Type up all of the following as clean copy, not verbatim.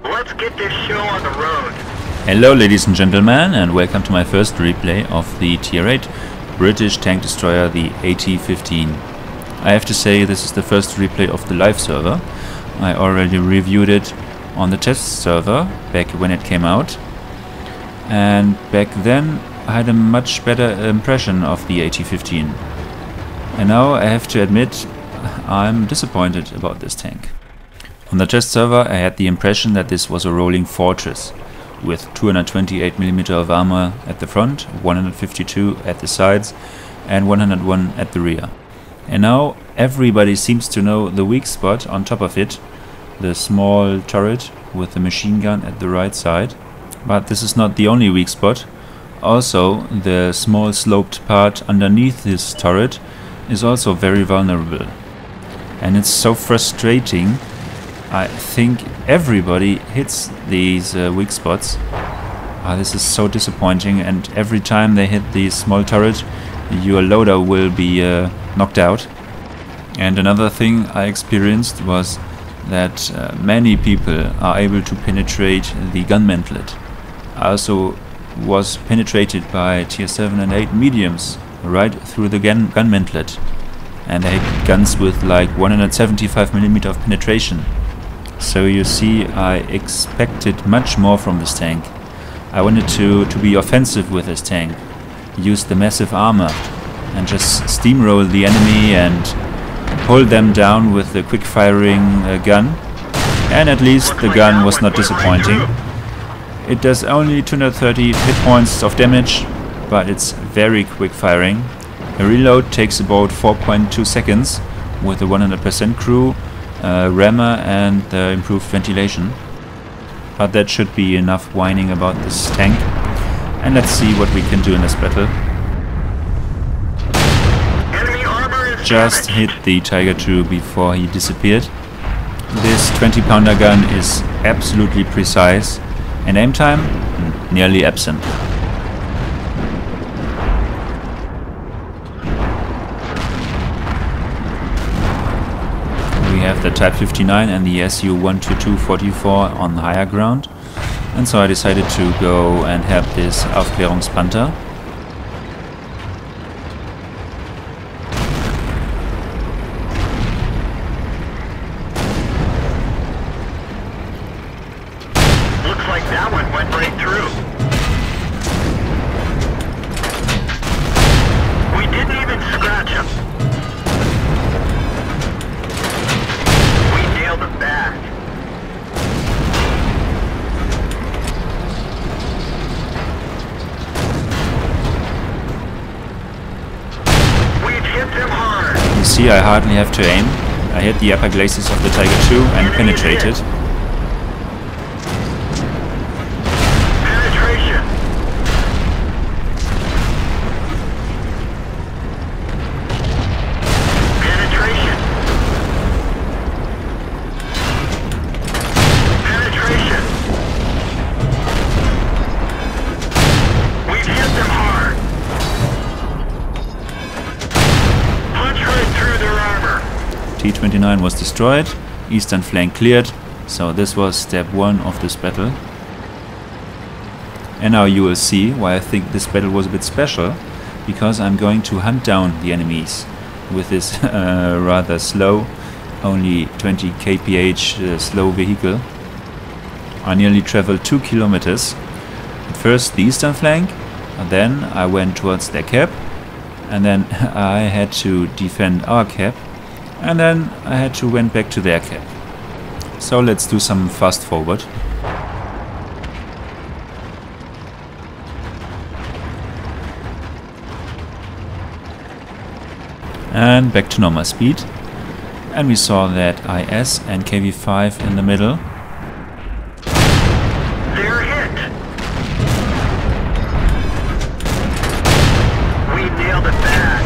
Let's get this show on the road. Hello ladies and gentlemen, and welcome to my first replay of the Tier 8 British tank destroyer, the AT15. I have to say this is the first replay of the live server. I already reviewed it on the test server back when it came out, and back then I had a much better impression of the AT15. And now I have to admit I'm disappointed about this tank. On the test server I had the impression that this was a rolling fortress with 228mm of armor at the front, 152 at the sides and 101 at the rear. And now everybody seems to know the weak spot on top of it, the small turret with the machine gun at the right side. But this is not the only weak spot. Also, the small sloped part underneath this turret is also very vulnerable. And it's so frustrating. I think everybody hits these weak spots. This is so disappointing, and every time they hit the small turret, your loader will be knocked out. And another thing I experienced was that many people are able to penetrate the gun mantlet. I also was penetrated by tier 7 and 8 mediums right through the gun mantlet, and they had guns with like 175mm of penetration. So you see, I expected much more from this tank. I wanted to be offensive with this tank, use the massive armor and just steamroll the enemy and hold them down with the quick firing gun. And at least the gun was not disappointing. It does only 230 hit points of damage, but it's very quick firing. A reload takes about 4.2 seconds with a 100% crew, rammer and the improved ventilation. But that should be enough whining about this tank. And let's see what we can do in this battle. Just hit the Tiger II before he disappeared. This 20-pounder gun is absolutely precise, and aim time nearly absent. We have the Type 59 and the Su-122-44 on higher ground, and so I decided to go and help this Aufklärungspanther. Looks like that one went right through. We didn't even scratch him. Back. We've hit them hard. You see, I hardly have to aim. I hit the upper glacis of the Tiger II and penetrated. Penetration. T-29 was destroyed, eastern flank cleared, so this was step 1 of this battle. And now you will see why I think this battle was a bit special, because I'm going to hunt down the enemies with this rather slow, only 20 kph slow vehicle. I nearly traveled 2 kilometers. At first the eastern flank, then I went towards their cap, and then I had to defend our cap. And then I had to went back to their cap. So let's do some fast forward. And back to normal speed. And we saw that IS and KV5 in the middle. They're hit. We nailed it back.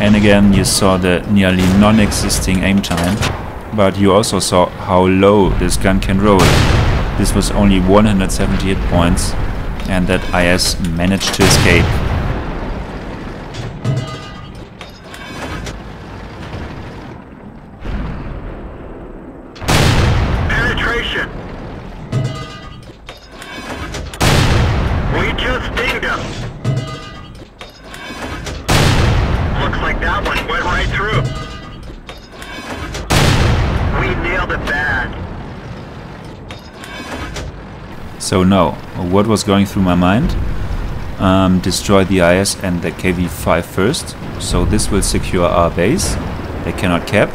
And again you saw the nearly non-existing aim time, but you also saw how low this gun can roll. This was only 170 hit points, and that IS managed to escape. So now, what was going through my mind? Destroy the IS and the KV-5 first, so this will secure our base. They cannot cap,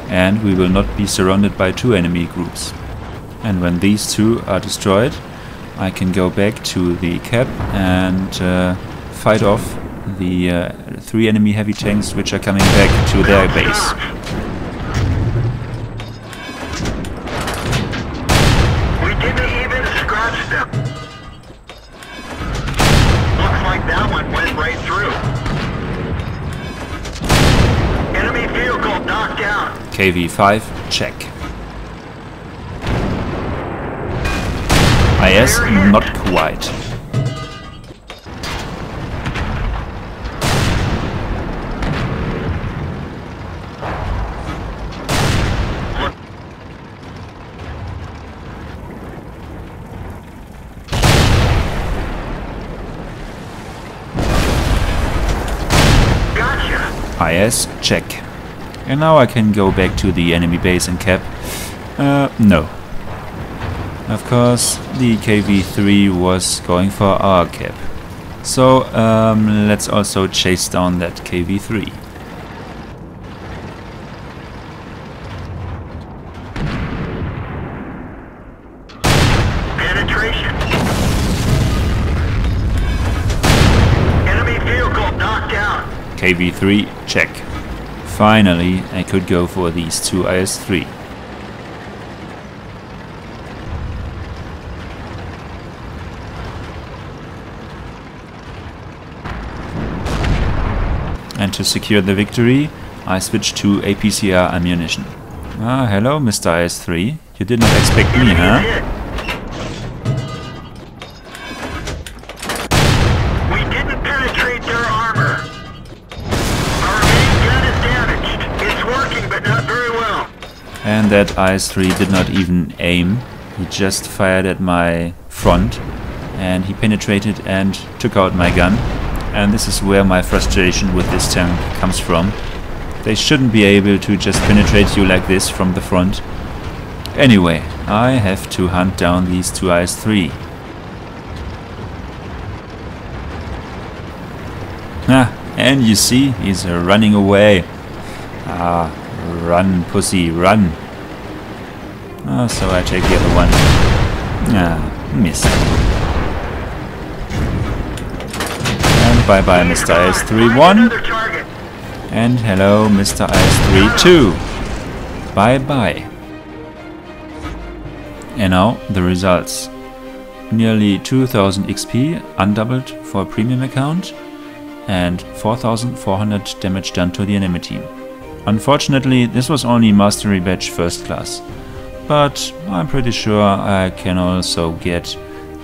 and we will not be surrounded by two enemy groups. And when these two are destroyed, I can go back to the cap and fight off the 3 enemy heavy tanks which are coming back to their base. We didn't even scratch them. Looks like that one went right through. Enemy vehicle knocked down. KV-5, check. IS, not quite. IS, check. And now I can go back to the enemy base and cap. No. Of course, the KV-3 was going for our cap. So, let's also chase down that KV-3. Penetration. Enemy vehicle knocked down. KV-3, check. Finally, I could go for these two IS-3. And to secure the victory, I switched to APCR ammunition. Ah, hello, Mr. IS-3. You did not expect me, huh? We didn't penetrate their armor. Our main gun is damaged. It's working, but not very well. And that IS-3 did not even aim. He just fired at my front, and he penetrated and took out my gun. And this is where my frustration with this tank comes from. They shouldn't be able to just penetrate you like this from the front. Anyway, I have to hunt down these two IS-3. Ah, and you see, he's running away. Ah, run, pussy, run. Ah, so I take the other one. Ah, missed. Bye bye, Mr. IS-3-1. And hello, Mr. IS-3-2. Bye bye. And now the results. Nearly 2000 XP, undoubled for a premium account, and 4400 damage done to the enemy team. Unfortunately, this was only Mastery Badge First Class, but I'm pretty sure I can also get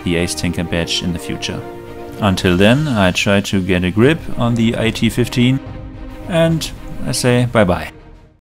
the Ace Tinker Badge in the future. Until then, I try to get a grip on the AT15, and I say bye bye.